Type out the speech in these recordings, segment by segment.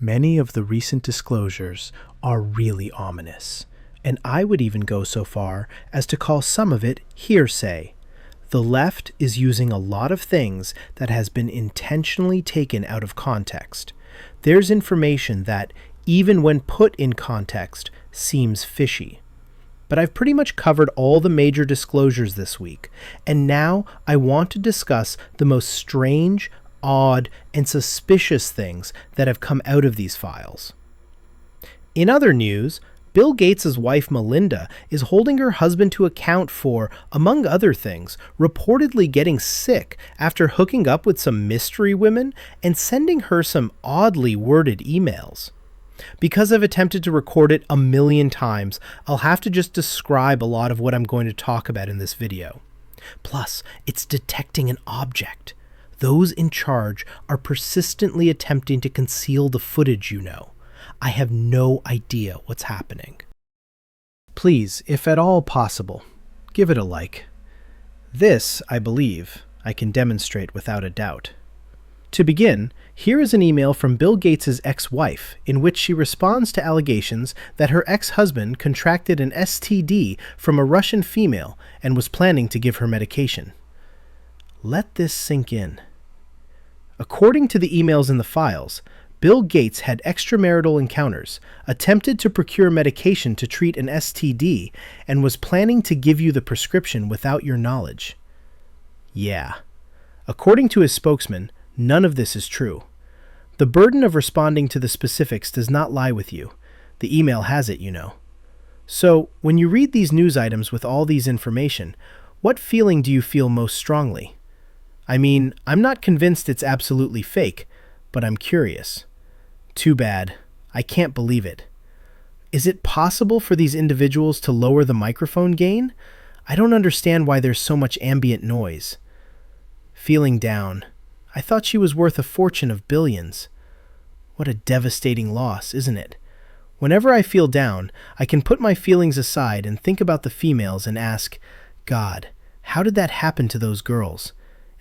Many of the recent disclosures are really ominous, and I would even go so far as to call some of it hearsay. The left is using a lot of things that has been intentionally taken out of context. There's information that, even when put in context, seems fishy. But I've pretty much covered all the major disclosures this week, and now I want to discuss the most strange, odd, and suspicious things that have come out of these files. In other news, Bill Gates' wife Melinda is holding her husband to account for, among other things, reportedly getting sick after hooking up with some mystery women and sending her some oddly worded emails. Because I've attempted to record it 1,000,000 times, I'll have to just describe a lot of what I'm going to talk about in this video. Plus, it's detecting an object. Those in charge are persistently attempting to conceal the footage, you know. I have no idea what's happening. Please, if at all possible, give it a like. This, I believe, I can demonstrate without a doubt. To begin, here is an email from Bill Gates' ex-wife in which she responds to allegations that her ex-husband contracted an STD from a Russian female and was planning to give her medication. Let this sink in. According to the emails in the files, Bill Gates had extramarital encounters, attempted to procure medication to treat an STD, and was planning to give you the prescription without your knowledge. Yeah. According to his spokesman, none of this is true. The burden of responding to the specifics does not lie with you. The email has it, you know. So, when you read these news items with all these information, what feeling do you feel most strongly? I mean, I'm not convinced it's absolutely fake, but I'm curious. Too bad. I can't believe it. Is it possible for these individuals to lower the microphone gain? I don't understand why there's so much ambient noise. Feeling down. I thought she was worth a fortune of billions. What a devastating loss, isn't it? Whenever I feel down, I can put my feelings aside and think about the females and ask, God, how did that happen to those girls?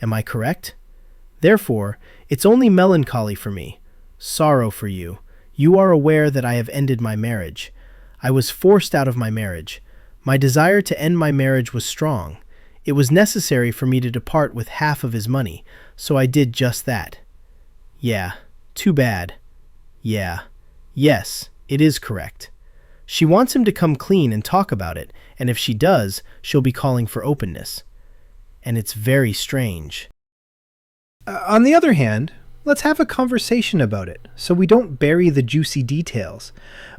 Am I correct? Therefore, it's only melancholy for me, sorrow for you. You are aware that I have ended my marriage. I was forced out of my marriage. My desire to end my marriage was strong. It was necessary for me to depart with half of his money, so I did just that. Yeah, too bad. Yeah, yes, it is correct. She wants him to come clean and talk about it, and if she does, she'll be calling for openness. And it's very strange. On the other hand, let's have a conversation about it, so we don't bury the juicy details.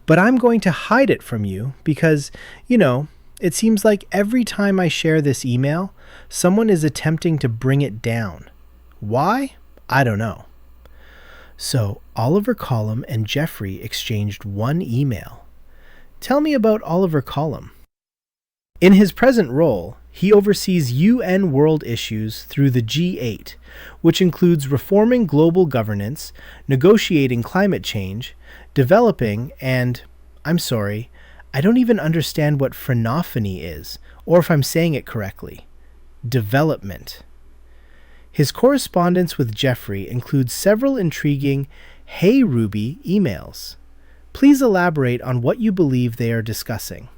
But I'm going to hide it from you because, it seems like every time I share this email, someone is attempting to bring it down. Why? I don't know. So, Oliver Collum and Jeffrey exchanged one email. Tell me about Oliver Collum. In his present role, he oversees UN world issues through the G8, which includes reforming global governance, negotiating climate change, developing, and, I'm sorry, I don't even understand what phrenology is, or if I'm saying it correctly. Development. His correspondence with Jeffrey includes several intriguing "Hey Ruby" emails. Please elaborate on what you believe they are discussing.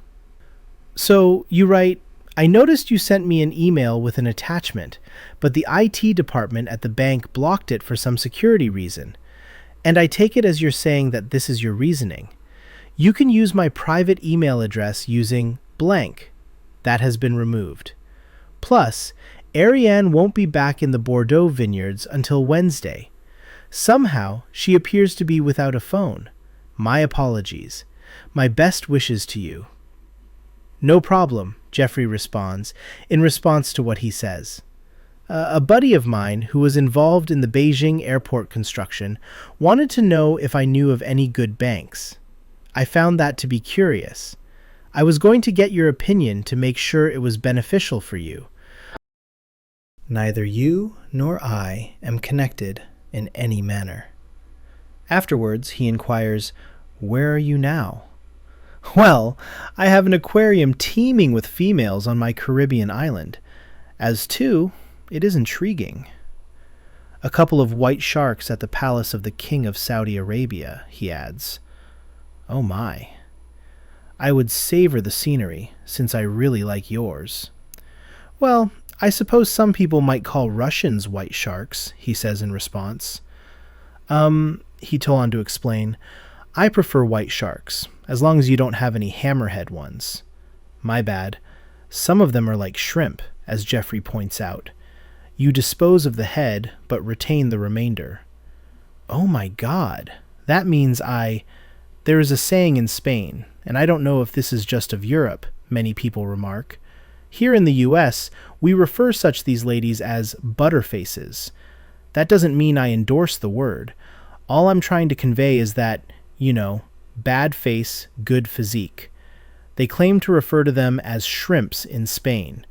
So, you write, I noticed you sent me an email with an attachment, but the IT department at the bank blocked it for some security reason. And I take it as you're saying that this is your reasoning. You can use my private email address using blank. That has been removed. Plus, Ariane won't be back in the Bordeaux vineyards until Wednesday. Somehow, she appears to be without a phone. My apologies. My best wishes to you. No problem, Jeffrey responds, in response to what he says. A buddy of mine who was involved in the Beijing airport construction wanted to know if I knew of any good banks. I found that to be curious. I was going to get your opinion to make sure it was beneficial for you. Neither you nor I am connected in any manner. Afterwards, he inquires, Where are you now? Well, I have an aquarium teeming with females on my Caribbean island. As to, it is intriguing. A couple of white sharks at the palace of the King of Saudi Arabia, he adds. Oh my. I would savor the scenery, since I really like yours. Well, I suppose some people might call Russians white sharks, he says in response. He told on to explain, I prefer white sharks, as long as you don't have any hammerhead ones. My bad. Some of them are like shrimp, as Jeffrey points out. You dispose of the head, but retain the remainder. Oh my God. That means There is a saying in Spain, and I don't know if this is just of Europe, many people remark. Here in the US, we refer such these ladies as butterfaces. That doesn't mean I endorse the word. All I'm trying to convey is that, bad face, good physique. They claim to refer to them as shrimps in Spain,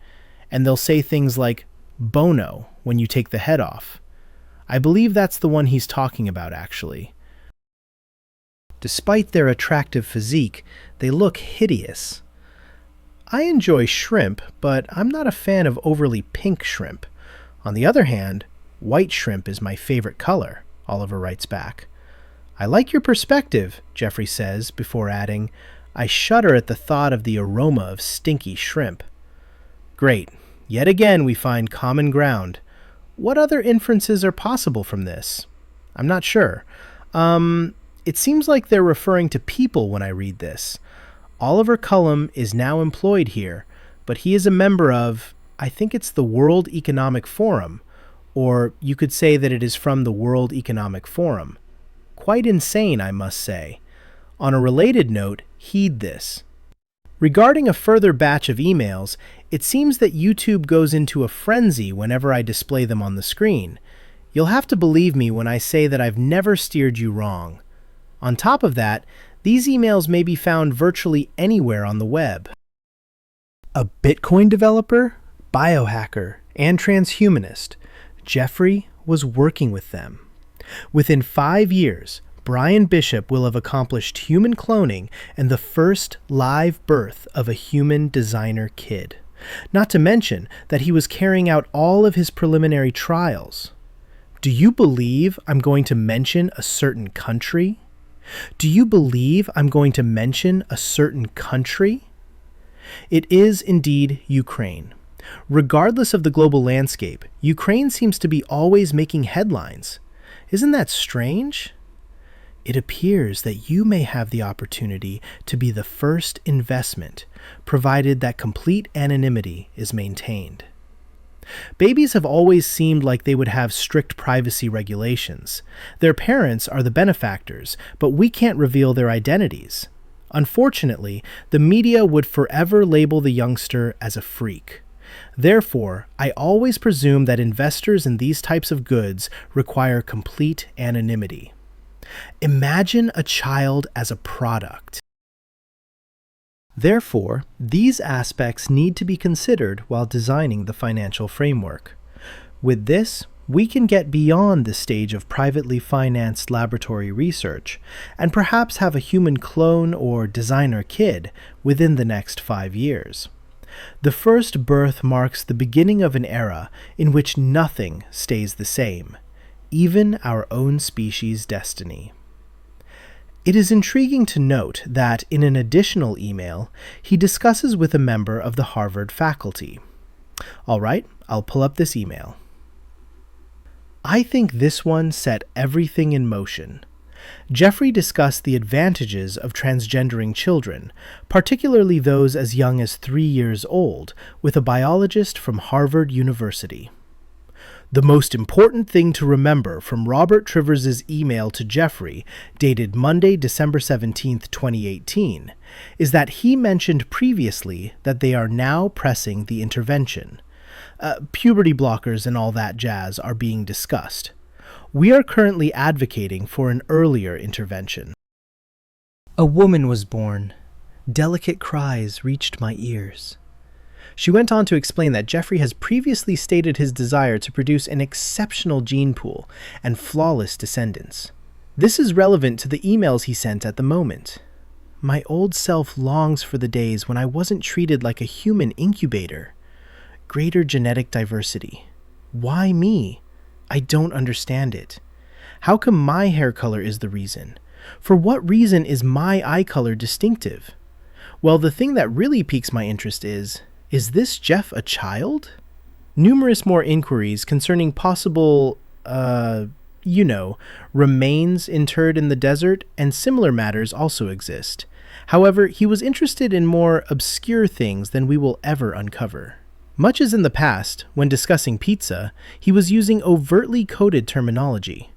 and they'll say things like bono when you take the head off. I believe that's the one he's talking about, actually. Despite their attractive physique, they look hideous. I enjoy shrimp, but I'm not a fan of overly pink shrimp. On the other hand, white shrimp is my favorite color, Oliver writes back. I like your perspective, Jeffrey says, before adding, I shudder at the thought of the aroma of stinky shrimp. Great. Yet again we find common ground. What other inferences are possible from this? I'm not sure. It seems like they're referring to people when I read this. Oliver Cullum is now employed here, but he is a member of, I think it's the World Economic Forum, or you could say that it is from the World Economic Forum. Quite insane, I must say. On a related note, heed this. Regarding a further batch of emails, it seems that YouTube goes into a frenzy whenever I display them on the screen. You'll have to believe me when I say that I've never steered you wrong. On top of that, these emails may be found virtually anywhere on the web. A Bitcoin developer, biohacker, and transhumanist, Jeffrey was working with them. Within 5 years, Brian Bishop will have accomplished human cloning and the first live birth of a human designer kid. Not to mention that he was carrying out all of his preliminary trials. Do you believe I'm going to mention a certain country? Do you believe I'm going to mention a certain country? It is indeed Ukraine. Regardless of the global landscape, Ukraine seems to be always making headlines. Isn't that strange? It appears that you may have the opportunity to be the first investment, provided that complete anonymity is maintained. Babies have always seemed like they would have strict privacy regulations. Their parents are the benefactors, but we can't reveal their identities. Unfortunately, the media would forever label the youngster as a freak. Therefore, I always presume that investors in these types of goods require complete anonymity. Imagine a child as a product. Therefore, these aspects need to be considered while designing the financial framework. With this, we can get beyond the stage of privately financed laboratory research and perhaps have a human clone or designer kid within the next 5 years. The first birth marks the beginning of an era in which nothing stays the same, even our own species' destiny. It is intriguing to note that in an additional email, he discusses with a member of the Harvard faculty. All right, I'll pull up this email. I think this one set everything in motion. Jeffrey discussed the advantages of transgendering children, particularly those as young as 3 years old, with a biologist from Harvard University. The most important thing to remember from Robert Trivers' email to Jeffrey, dated Monday, December 17, 2018, is that he mentioned previously that they are now pressing the intervention. Puberty blockers and all that jazz are being discussed. We are currently advocating for an earlier intervention. A woman was born. Delicate cries reached my ears. She went on to explain that Jeffrey has previously stated his desire to produce an exceptional gene pool and flawless descendants. This is relevant to the emails he sent at the moment. My old self longs for the days when I wasn't treated like a human incubator. Greater genetic diversity. Why me? I don't understand it. How come my hair color is the reason? For what reason is my eye color distinctive? Well, the thing that really piques my interest is this Jeff a child? Numerous more inquiries concerning possible, remains interred in the desert and similar matters also exist. However, he was interested in more obscure things than we will ever uncover. Much as in the past, when discussing pizza, he was using overtly coded terminology.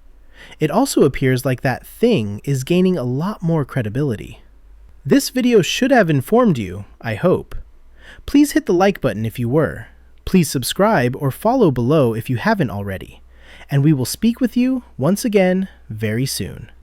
It also appears like that thing is gaining a lot more credibility. This video should have informed you, I hope. Please hit the like button if you were. Please subscribe or follow below if you haven't already. And we will speak with you once again very soon.